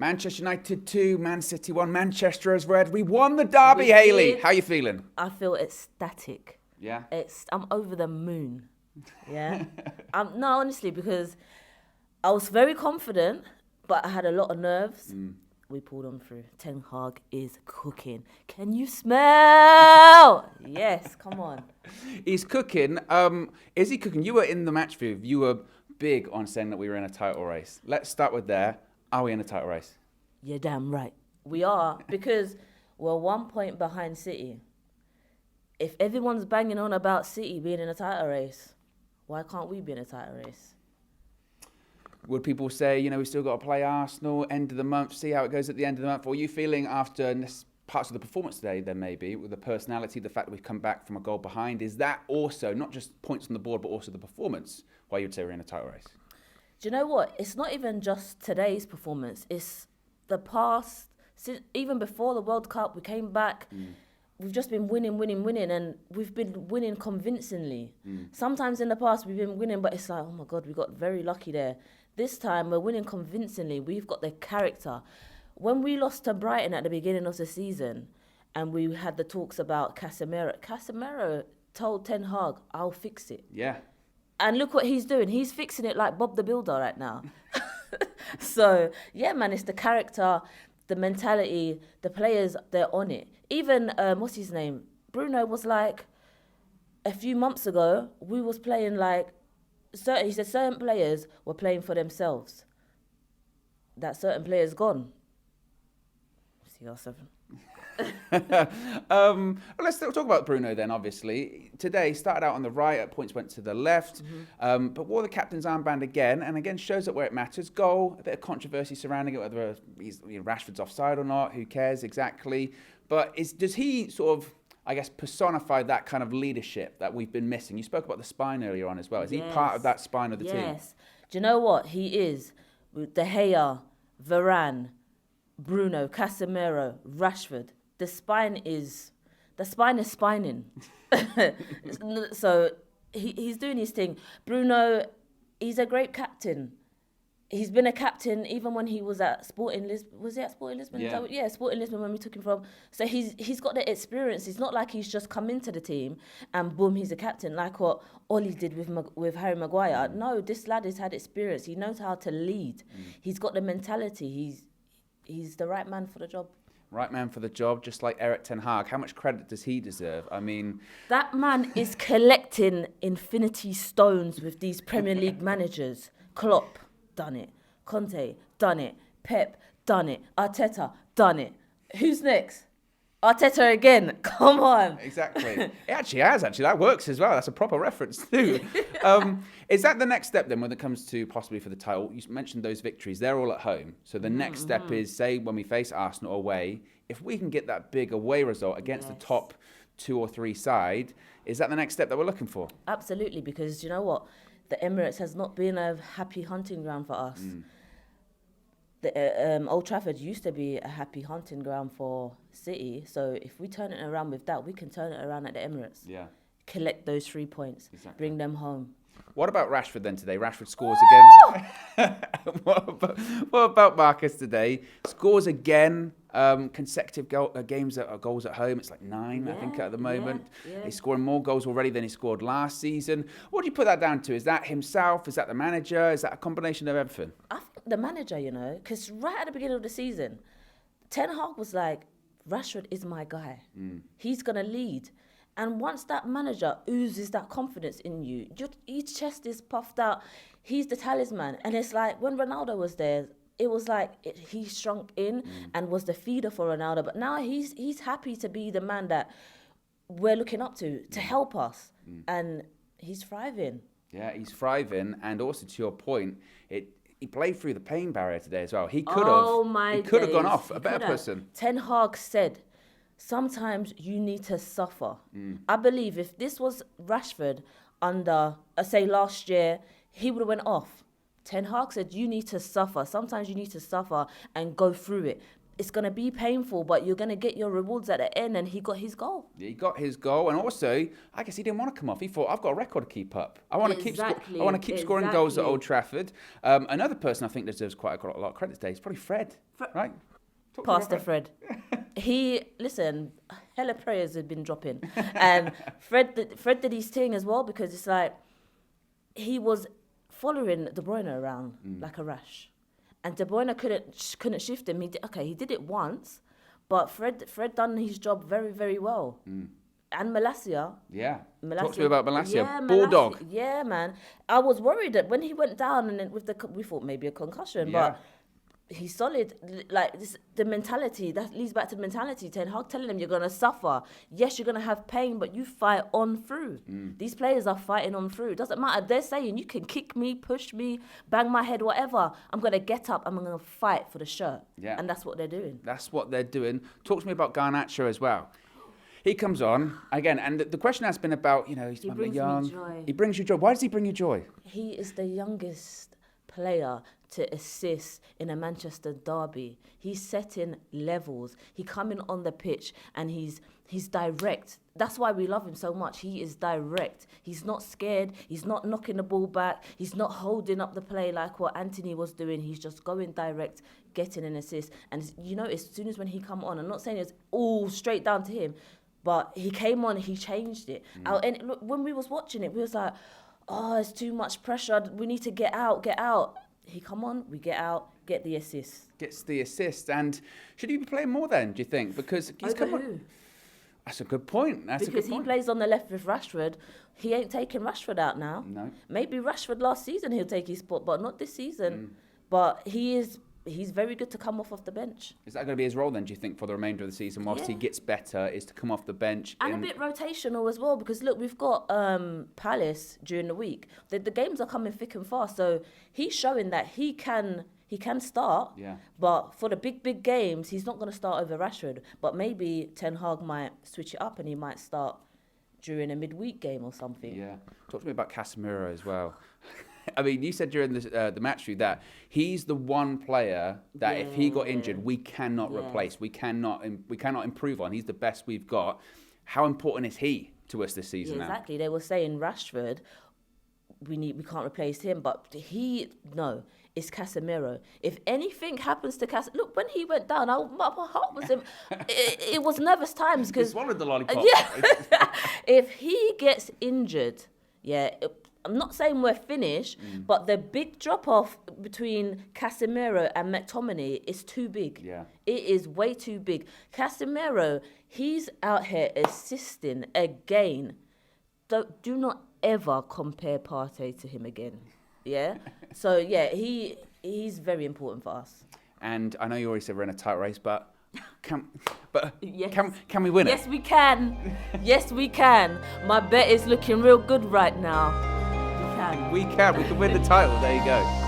Manchester United 2, Man City 1, Manchester as red. We won the derby, Hayley. How you feeling? I feel ecstatic. Yeah? I'm over the moon. Yeah? No, honestly, because I was very confident, but I had a lot of nerves. We pulled on through. Ten Hag is cooking. Can you smell? Yes, come on. He's cooking. Is he cooking? You were in the match view. You were big on saying that we were in a title race. Let's start with there. Are we in a title race? You're damn right. We are, because we're 1 point behind City. If everyone's banging on about City being in a title race, why can't we be in a title race? Would people say, you know, we've still got to play Arsenal, end of the month, see how it goes at the end of the month? Or are you feeling after parts of the performance today, then maybe, with the personality, the fact that we've come back from a goal behind, is that also not just points on the board, but also the performance, why you'd say we're in a title race? Do you know what? It's not even just today's performance. It's the past. Since, even before the World Cup, we came back. We've just been winning, and we've been winning convincingly. Sometimes in the past, we've been winning, but it's like, oh my God, we got very lucky there. This time, we're winning convincingly. We've got the character. When we lost to Brighton at the beginning of the season, and we had the talks about Casemiro told Ten Hag, I'll fix it. Yeah. And look what he's doing. He's fixing it like Bob the Builder right now. So, yeah, man, it's the character, the mentality, the players, they're on it. Even, what's his name? Bruno was like, a few months ago, we was playing like, he said certain players were playing for themselves. That certain player's gone. CR7. Let's talk about Bruno then, obviously. Today, started out on the right, at points went to the left, but wore the captain's armband again, and again shows up where it matters. Goal, a bit of controversy surrounding it, whether Rashford's offside or not, who cares exactly. But does he sort of, I guess, personify that kind of leadership that we've been missing? You spoke about the spine earlier on as well. Is he part of that spine of the team? Yes. Do you know what? He is. With De Gea, Varane, Bruno, Casemiro, Rashford. The spine is spining. So he's doing his thing. Bruno, he's a great captain. He's been a captain even when he was at Sporting Lisbon. Was he at Sporting Lisbon? Yeah, Sporting Lisbon when we took him from. So he's got the experience. It's not like he's just come into the team and boom, he's a captain, like what Ollie did with Harry Maguire. No, this lad has had experience. He knows how to lead. He's got the mentality. He's the right man for the job. Right man for the job, just like Erik ten Hag. How much credit does he deserve? I mean, that man is collecting infinity stones with these Premier League managers. Klopp, done it. Conte, done it. Pep, done it. Arteta, done it. Who's next? Arteta again. Come on. Exactly. It actually has. That works as well. That's a proper reference too. Is that the next step then when it comes to possibly for the title? You mentioned those victories. They're all at home. So the next step is, say, when we face Arsenal away, if we can get that big away result against the top 2 or 3 side, is that the next step that we're looking for? Absolutely, because you know what? The Emirates has not been a happy hunting ground for us. The Old Trafford used to be a happy hunting ground for City. So if we turn it around with that, we can turn it around at the Emirates. Yeah. Collect those 3 points. Exactly. Bring them home. What about Rashford then today? Rashford scores again. What about Marcus today? Scores again. Consecutive goals at home. It's like 9, I think, at the moment. Yeah. He's scoring more goals already than he scored last season. What do you put that down to? Is that himself? Is that the manager? Is that a combination of everything? I think the manager, because right at the beginning of the season, Ten Hag was like, Rashford is my guy. He's going to lead. And once that manager oozes that confidence in you, your chest is puffed out. He's the talisman. And it's like when Ronaldo was there, it was like he shrunk in and was the feeder for Ronaldo. But now he's happy to be the man that we're looking up to help us. And he's thriving. Yeah, he's thriving. And also to your point, he played through the pain barrier today as well. He could have gone off a better person. Ten Hag said, sometimes you need to suffer. I believe if this was Rashford under, say last year, he would have went off. Ten Hag said, you need to suffer. Sometimes you need to suffer and go through it. it's going to be painful, but you're going to get your rewards at the end, and he got his goal. He got his goal, and also, I guess he didn't want to come off. He thought, I've got a record to keep up. I want to keep scoring goals at Old Trafford. Another person I think deserves quite a lot of credit today is probably Fred, right? Pastor Fred. Hella prayers have been dropping. And Fred did his thing as well, because it's like he was following De Bruyne around like a rash. And De Bruyne couldn't shift him. He did it once, but Fred done his job very, very well. And Malacia. Yeah. Talk to me about Malacia. Yeah, Bulldog. Yeah, man. I was worried that when he went down and then we thought maybe a concussion, but he's solid. Like the mentality that leads back to the mentality. Ten Hag telling him you're gonna suffer. Yes, you're gonna have pain, but you fight on through. These players are fighting on through. It doesn't matter. They're saying you can kick me, push me, bang my head, whatever. I'm gonna get up. I'm gonna fight for the shirt. Yeah, and that's what they're doing. That's what they're doing. Talk to me about Garnacho as well. He comes on again, and the question has been about, he's young. Me joy. He brings you joy. Why does he bring you joy? He is the youngest player to assist in a Manchester derby. He's setting levels. He coming on the pitch and he's direct. That's why we love him so much. He is direct. He's not scared. He's not knocking the ball back. He's not holding up the play like what Anthony was doing. He's just going direct, getting an assist. And as soon as when he come on, I'm not saying it's all straight down to him, but he came on, he changed it. And look, when we was watching it, we was like, oh, it's too much pressure. We need to get out. He come on, we get out, get the assist. Gets the assist. And should he be playing more then, do you think? Because he's come on. Who? That's a good point. Because he plays on the left with Rashford. He ain't taking Rashford out now. No. Maybe Rashford last season he'll take his spot, but not this season. But he's very good to come off the bench. Is that going to be his role then, do you think, for the remainder of the season, whilst he gets better, is to come off the bench? And a bit rotational as well, because look, we've got Palace during the week. The games are coming thick and fast, so he's showing that he can start, but for the big games, he's not going to start over Rashford. But maybe Ten Hag might switch it up and he might start during a midweek game or something. Yeah. Talk to me about Casemiro as well. I mean, you said during the match through that he's the one player that if he got injured, we cannot replace. We cannot improve on. He's the best we've got. How important is he to us this season? Exactly. They were saying Rashford, we can't replace him, but it's Casemiro. If anything happens to Casemiro, look, when he went down, my heart was it was nervous times because he swallowed the lollipop. Yeah. If he gets injured, I'm not saying we're finished, but the big drop-off between Casemiro and McTominay is too big. Yeah. It is way too big. Casemiro, he's out here assisting again. Do not ever compare Partey to him again. Yeah? So, he's very important for us. And I know you already said we're in a tight race, but can we win it? Yes, we can. Yes, we can. My bet is looking real good right now. We can win the title. There you go.